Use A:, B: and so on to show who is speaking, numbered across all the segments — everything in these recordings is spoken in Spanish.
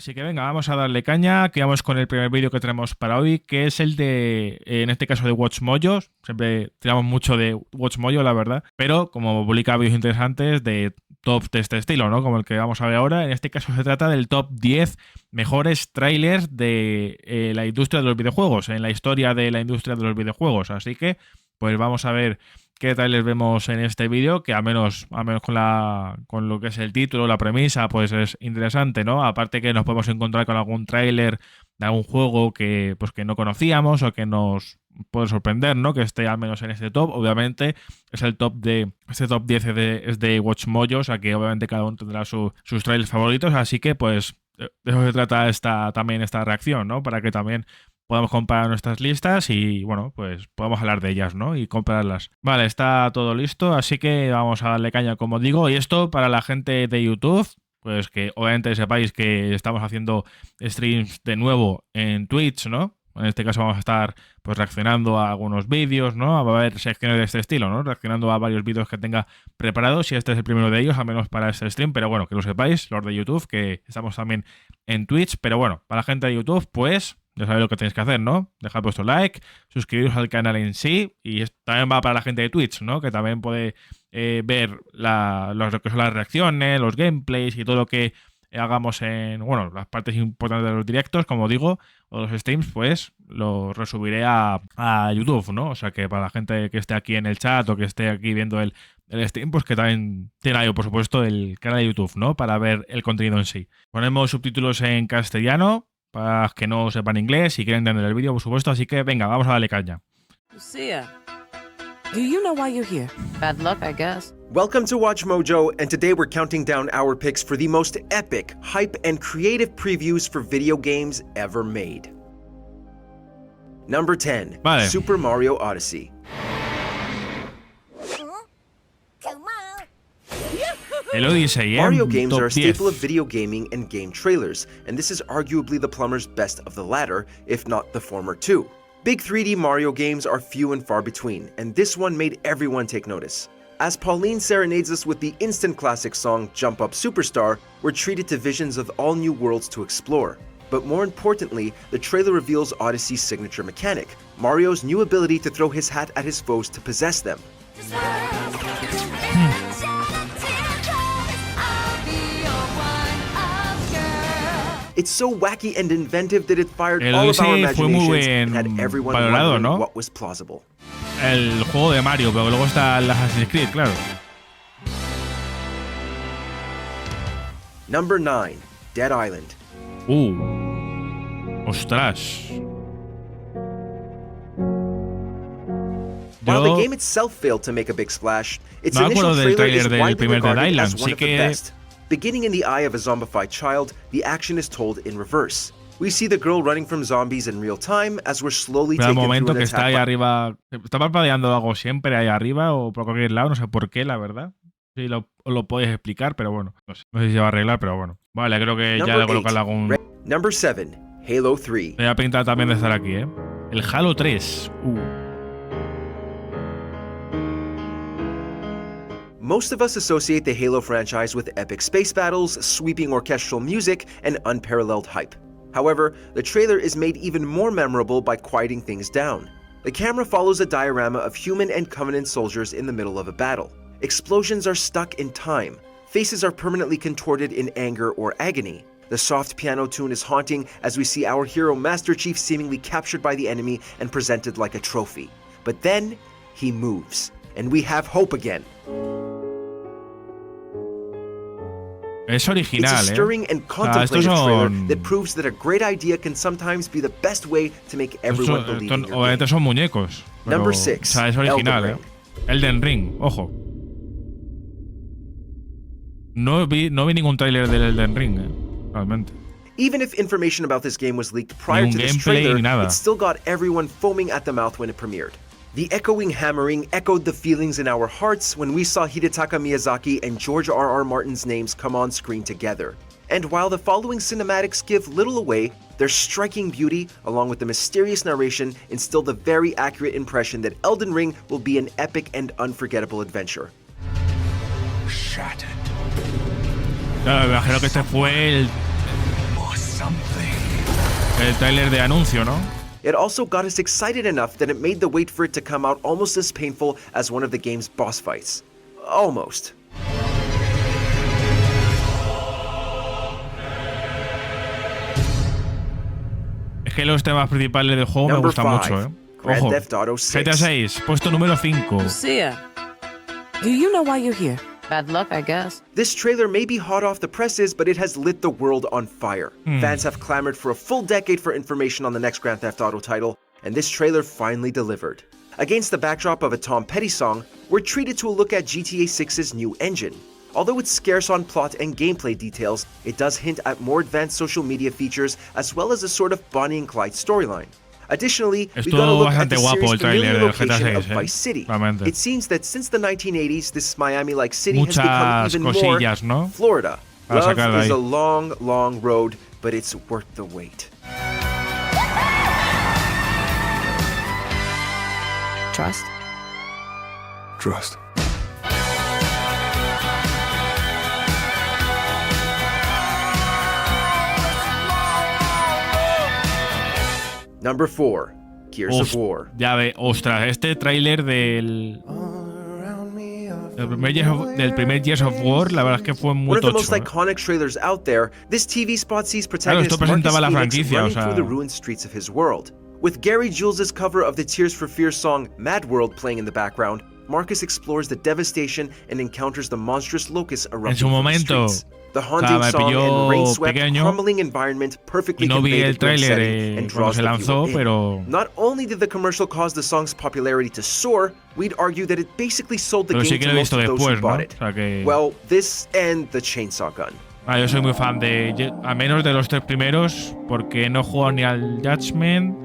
A: Así que venga, vamos a darle caña, que vamos con el primer vídeo que tenemos para hoy, que es el de, en este caso de WatchMojo. Siempre tiramos mucho de WatchMojo, la verdad, pero como publica vídeos interesantes de top de este estilo, ¿no? Como el que vamos a ver ahora. En este caso se trata del top 10 mejores trailers de la industria de los videojuegos, en la historia de la industria de los videojuegos. Así que, pues vamos a ver qué trailers vemos en este vídeo, que al menos con lo que es el título, la premisa, pues es interesante, ¿no? Aparte que nos podemos encontrar con algún tráiler de algún juego que no conocíamos o que nos puede sorprender, ¿no? Que esté al menos en este top. Obviamente es el top de este top 10 es de WatchMojo, o sea que obviamente cada uno tendrá sus trailers favoritos, así que pues de eso se trata también esta reacción, ¿no? Para que también podamos comparar nuestras listas y, bueno, pues podemos hablar de ellas, ¿no? Y compararlas. Vale, está todo listo, así que vamos a darle caña, como digo. Y esto para la gente de YouTube, pues que obviamente sepáis que estamos haciendo streams de nuevo en Twitch, ¿no? En este caso vamos a estar pues reaccionando a algunos vídeos, ¿no? Va a haber secciones de este estilo, ¿no? Reaccionando a varios vídeos que tenga preparados y este es el primero de ellos, al menos para este stream. Pero bueno, que lo sepáis, los de YouTube, que estamos también en Twitch. Pero bueno, para la gente de YouTube, pues ya sabéis lo que tenéis que hacer, ¿no? Dejad vuestro like, suscribiros al canal en sí y también va para la gente de Twitch, ¿no? Que también puede ver lo que son las reacciones, los gameplays y todo lo que hagamos en, bueno, las partes importantes de los directos, como digo, o los streams, pues los resubiré a YouTube, ¿no? O sea que para la gente que esté aquí en el chat o que esté aquí viendo el stream, pues que también tiene ahí, por supuesto, el canal de YouTube, ¿no? Para ver el contenido en sí. Ponemos subtítulos en castellano para los que no sepan inglés y quieren entender el vídeo, por supuesto, así que venga, vamos a darle caña.
B: Lucia, do you know why you're here? Bad luck, I guess.
C: Welcome to WatchMojo, and today we're counting down our picks for the most epic, hype, and creative previews for video games ever made. Number 10,
A: vale.
C: Super Mario Odyssey.
A: El Odyssey,
C: Mario games
A: top
C: are a staple
A: 10.
C: of video gaming and game trailers, and this is arguably the plumber's best of the latter, if not the former too. Big 3D Mario games are few and far between, and this one made everyone take notice. As Pauline serenades us with the instant classic song Jump Up Superstar, we're treated to visions of all new worlds to explore. But more importantly, the trailer reveals Odyssey's signature mechanic, Mario's new ability to throw his hat at his foes to possess them. It's so wacky and inventive that it fired all of our imaginations and had everyone wondering
A: ¿no?
C: what was plausible.
A: El juego de Mario, pero luego está el Assassin's Creed, claro.
C: Number 9, Dead Island.
A: Ostras.
C: While the game itself failed to make a big splash, its
A: no
C: initial trailer is
A: del
C: widely
A: primer Dead
C: regarded
A: Island,
C: as one of the best. Beginning in the eye of a zombified child, the action is told in reverse. We see the girl running from zombies in real time as we're slowly taken through an
A: que está
C: attack.
A: Ahí arriba, está parpadeando algo siempre ahí arriba o por cualquier lado, no sé por qué, la verdad. Sí, lo podéis explicar, pero bueno, no sé si se va a arreglar, pero bueno. Vale, creo que ya le colocan algún...
C: Number 7, Halo 3.
A: Me voy a pintar también de estar aquí, ¿eh? El Halo 3.
C: Most of us associate the Halo franchise with epic space battles, sweeping orchestral music, and unparalleled hype. However, the trailer is made even more memorable by quieting things down. The camera follows a diorama of human and Covenant soldiers in the middle of a battle. Explosions are stuck in time. Faces are permanently contorted in anger or agony. The soft piano tune is haunting as we see our hero Master Chief seemingly captured by the enemy and presented like a trophy. But then, he moves, and we have hope again.
A: Es original,
C: It's a stirring and contemplative trailer that proves that a great idea can sometimes be the best way to make everyone believe in your game.
A: Son muñecos. Pero,
C: Number 6,
A: o sea, es original,
C: Elden Ring.
A: Elden Ring, ojo. No vi ningún tráiler del Elden Ring, realmente.
C: Even if information about this game was leaked prior to this trailer, it still got everyone foaming at the mouth when it premiered. The echoing hammering echoed the feelings in our hearts when we saw Hidetaka Miyazaki and George R.R. Martin's names come on screen together. And while the following cinematics give little away, their striking beauty, along with the mysterious narration, instill the very accurate impression that Elden Ring will be an epic and unforgettable adventure.
A: Claro, me imagino que este fue El tráiler de anuncio, ¿no?
C: It also got us excited enough that it made the wait for it to come out almost as painful as one of the game's boss fights. Almost.
A: Es que los temas principales del juego me gustan mucho, ¿eh?
C: Grand
A: Ojo,
C: Theft Auto 6.
A: GTA 6, puesto número 5.
B: Lucia, do you know why you're here? Bad luck, I guess.
C: This trailer may be hot off the presses, but it has lit the world on fire. Fans have clamored for a full decade for information on the next Grand Theft Auto title, and this trailer finally delivered. Against the backdrop of a Tom Petty song, we're treated to a look at GTA 6's new engine. Although it's scarce on plot and gameplay details, it does hint at more advanced social media features as well as a sort of Bonnie and Clyde storyline. Additionally, we got a look at the series' familiar location of Vice City. It seems that since the 1980s, this Miami-like city has become even more
A: ¿no?
C: Florida. Love is a long, long road, but it's worth the wait.
B: Trust?
D: Trust.
C: Number 4, Gears of War.
A: Ya ve, ostras, este tráiler del primer Gears of War, la verdad es que fue muy
C: One of the
A: tocho.
C: most iconic trailers out there, this TV spot sees protagonist
A: Claro, esto presentaba la
C: Marcus Phoenix
A: franquicia,
C: running
A: o sea.
C: through the ruined streets of his world. With Gary Jules' cover of the Tears for Fears song Mad World playing in the background, Marcus explores the devastation and encounters the monstrous locusts erupting from the streets. The haunting song and rain-swept, crumbling environment perfectly convey the grim setting and draws the viewer in. Not only did the commercial cause the song's popularity to soar, we'd argue that it basically sold the game to most of those who bought it. Well, this and the chainsaw gun.
A: Yo soy muy fan de, a menos de los 3 primeros, porque no juego ni al Judgment,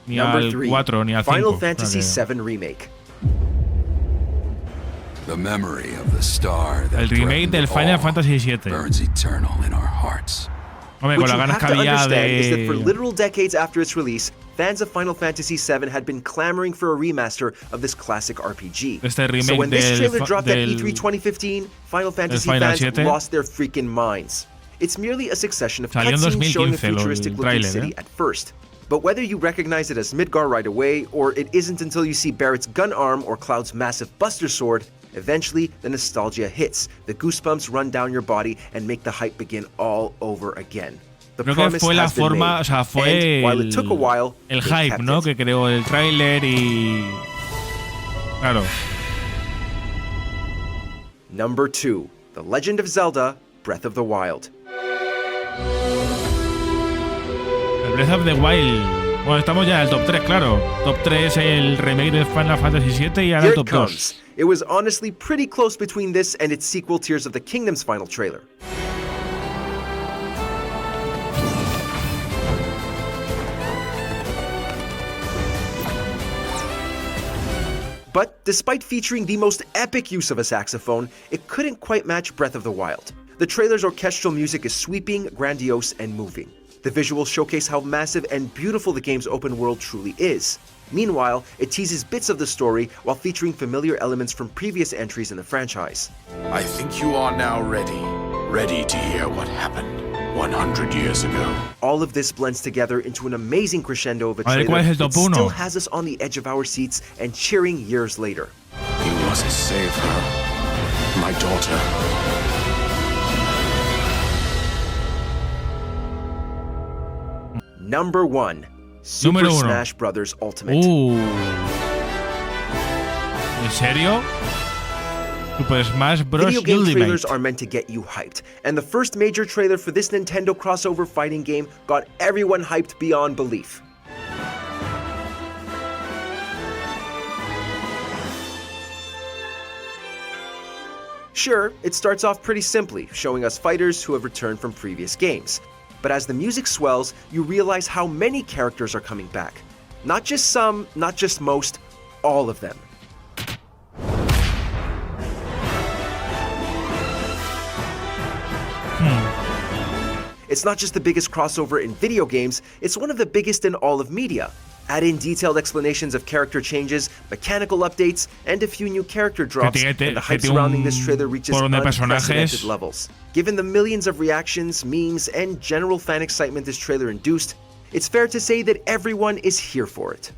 A: ni al 4, ni al 5.
C: Final Fantasy VII Remake.
D: The memory of the star that
A: El remake del Final Fantasy VII.
D: burns eternal in our hearts.
A: Hombre,
C: What
A: con
C: you
A: las ganas
C: have
A: que
C: to
A: había
C: understand is that for
A: de...
C: literal decades after its release, fans of Final Fantasy VII had been clamoring for a remaster of this classic RPG.
A: Este remake
C: So when this trailer dropped at
A: del
C: E3 2015, Final Fantasy
A: Final
C: fans
A: 7.
C: lost their freaking minds. It's merely a succession of
A: Salió en
C: cutscenes showing a
A: 2015 el
C: futuristic-looking
A: tráiler,
C: city at first. But whether you recognize it as Midgar right away, or it isn't until you see Barrett's gun arm or Cloud's massive Buster Sword, eventually the nostalgia hits, the goosebumps run down your body, and make the hype begin all over again. The
A: Creo que
C: promise
A: fue la
C: has been
A: forma,
C: made,
A: o sea, fue
C: and while it took a while,
A: el
C: they
A: hype,
C: kept
A: ¿no?
C: it.
A: Que creó el tráiler y... Claro.
C: Number 2, The Legend of Zelda, Breath of the Wild.
A: El Breath of the Wild. Bueno, estamos ya en el top 3, claro. Top 3 el remake de Final Fantasy VII y ahora
C: Here
A: el
C: it
A: top 2.
C: comes. It was honestly pretty close between this and its sequel Tears of the Kingdom's final trailer. But despite featuring the most epic use of a saxophone, it couldn't quite match Breath of the Wild. The trailer's orchestral music is sweeping, grandiose, and moving. The visuals showcase how massive and beautiful the game's open world truly is. Meanwhile, it teases bits of the story while featuring familiar elements from previous entries in the franchise.
E: I think you are now ready to hear what happened 100 years ago.
C: All of this blends together into an amazing crescendo of a
A: ¿cuál
C: trailer
A: es el
C: that
A: top 1?
C: still has us on the edge of our seats and cheering years later.
E: He was a save her, my daughter.
C: Number 1, Super
A: Número 1.
C: Smash Bros. Ultimate.
A: ¿En serio? Super Smash Bros.
C: Video game
A: Ultimate.
C: trailers are meant to get you hyped, and the first major trailer for this Nintendo crossover fighting game got everyone hyped beyond belief. Sure, it starts off pretty simply, showing us fighters who have returned from previous games. But as the music swells, you realize how many characters are coming back. Not just some, not just most, all of them. It's not just the biggest crossover in video games, it's one of the biggest in all of media. Add in detailed explanations of character changes, mechanical updates, and a few new character drops, and the hype surrounding this trailer reaches unprecedented levels. Given the millions of reactions, memes, and general fan excitement this trailer induced, it's fair to say that everyone is here for it.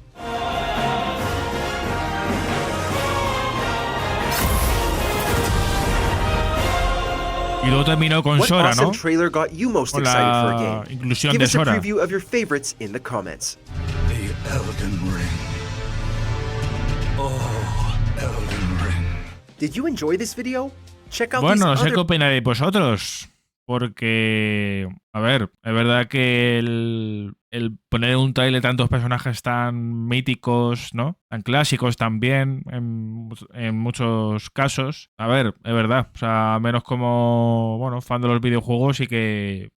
A: Y luego terminó con
C: What
A: Sora,
C: awesome
A: ¿no?
C: trailer got you most
A: Con
C: excited for a
A: la
C: game?
A: inclusión
C: Give
A: de
C: us a
A: Sora.
C: preview of your favorites in the comments.
D: The Elden Ring. Oh, Elden Ring.
C: Did you enjoy this video? Check out
A: Bueno, no
C: these
A: sé qué
C: other...
A: opinaréis vosotros. Porque, a ver, es verdad que el poner un trailer tantos personajes tan míticos, ¿no? Tan clásicos también, en muchos casos. A ver, es verdad. O sea, menos como, bueno, fan de los videojuegos y que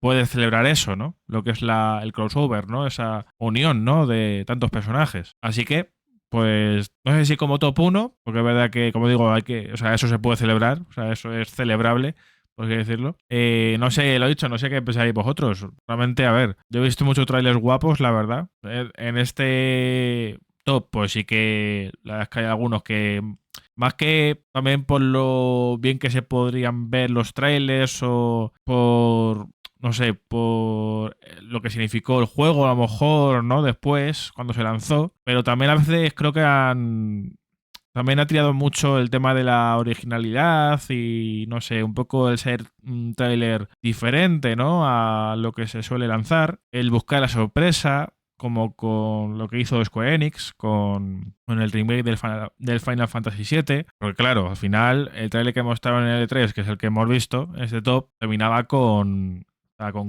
A: puede celebrar eso, ¿no? Lo que es el crossover, ¿no? Esa unión, ¿no? De tantos personajes. Así que, pues, no sé si como top 1, porque es verdad que, como digo, o sea, eso se puede celebrar, o sea, eso es celebrable, por así decirlo. No sé, lo he dicho, no sé qué pensáis vosotros. Realmente, a ver, yo he visto muchos trailers guapos, la verdad. En este top, pues sí que la verdad es que hay algunos que, más que también por lo bien que se podrían ver los trailers o por... no sé, por lo que significó el juego, a lo mejor, ¿no? Después, cuando se lanzó. Pero también a veces creo que también ha tirado mucho el tema de la originalidad y, no sé, un poco el ser un tráiler diferente, ¿no? A lo que se suele lanzar. El buscar la sorpresa, como con lo que hizo Square Enix, con el remake del Final Fantasy VII. Porque claro, al final, el tráiler que mostraron en el E3, que es el que hemos visto, este top, terminaba con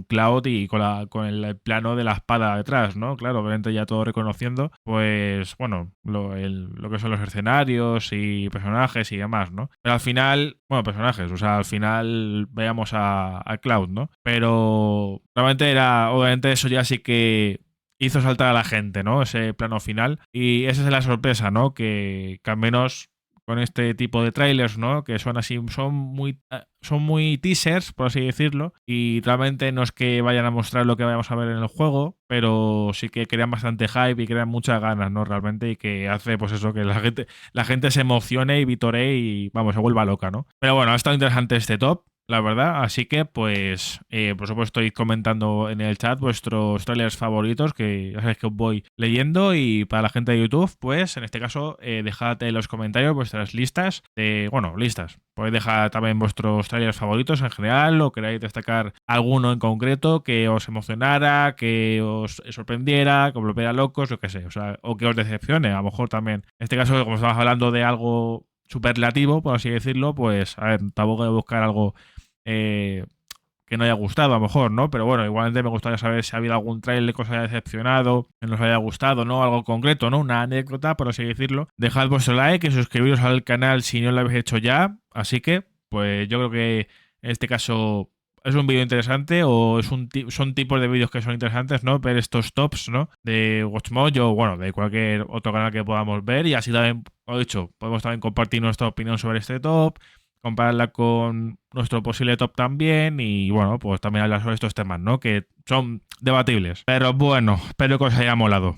A: Cloud y con el plano de la espada detrás, ¿no? Claro, obviamente ya todo reconociendo, pues, bueno, lo que son los escenarios y personajes y demás, ¿no? Pero al final, bueno, personajes, o sea, al final veíamos a Cloud, ¿no? Pero realmente obviamente eso ya sí que hizo saltar a la gente, ¿no? Ese plano final. Y esa es la sorpresa, ¿no? Que al menos con este tipo de trailers, ¿no? Que son así, son muy teasers, por así decirlo, y realmente no es que vayan a mostrar lo que vayamos a ver en el juego, pero sí que crean bastante hype y crean muchas ganas, ¿no? Realmente, y que hace, pues eso, que la gente se emocione y vitoree y, vamos, se vuelva loca, ¿no? Pero bueno, ha estado interesante este top, la verdad, así que pues por supuesto id comentando en el chat vuestros trailers favoritos, que ya sabéis que os voy leyendo, y para la gente de YouTube, pues en este caso dejad en los comentarios vuestras listas listas, podéis dejar también vuestros trailers favoritos en general, o queráis destacar alguno en concreto que os emocionara, que os sorprendiera, que os volviera locos, o qué sé, o sea, o que os decepcione, a lo mejor también. En este caso, como estamos hablando de algo superlativo, por así decirlo, pues a ver, tampoco voy a buscar algo que no haya gustado, a lo mejor, ¿no? Pero bueno, igualmente me gustaría saber si ha habido algún trailer que os haya decepcionado, que nos haya gustado, ¿no? Algo concreto, ¿no? Una anécdota, por así decirlo. Dejad vuestro like y suscribiros al canal si no lo habéis hecho ya. Así que, pues yo creo que en este caso es un vídeo interesante, o son tipos de vídeos que son interesantes, ¿no? Ver estos tops, ¿no? De WatchMojo, o bueno, de cualquier otro canal que podamos ver, y así también, como he dicho, podemos también compartir nuestra opinión sobre este top, compararla con nuestro posible top también, y bueno, pues también hablar sobre estos temas, ¿no? Que son debatibles. Pero bueno, espero que os haya molado.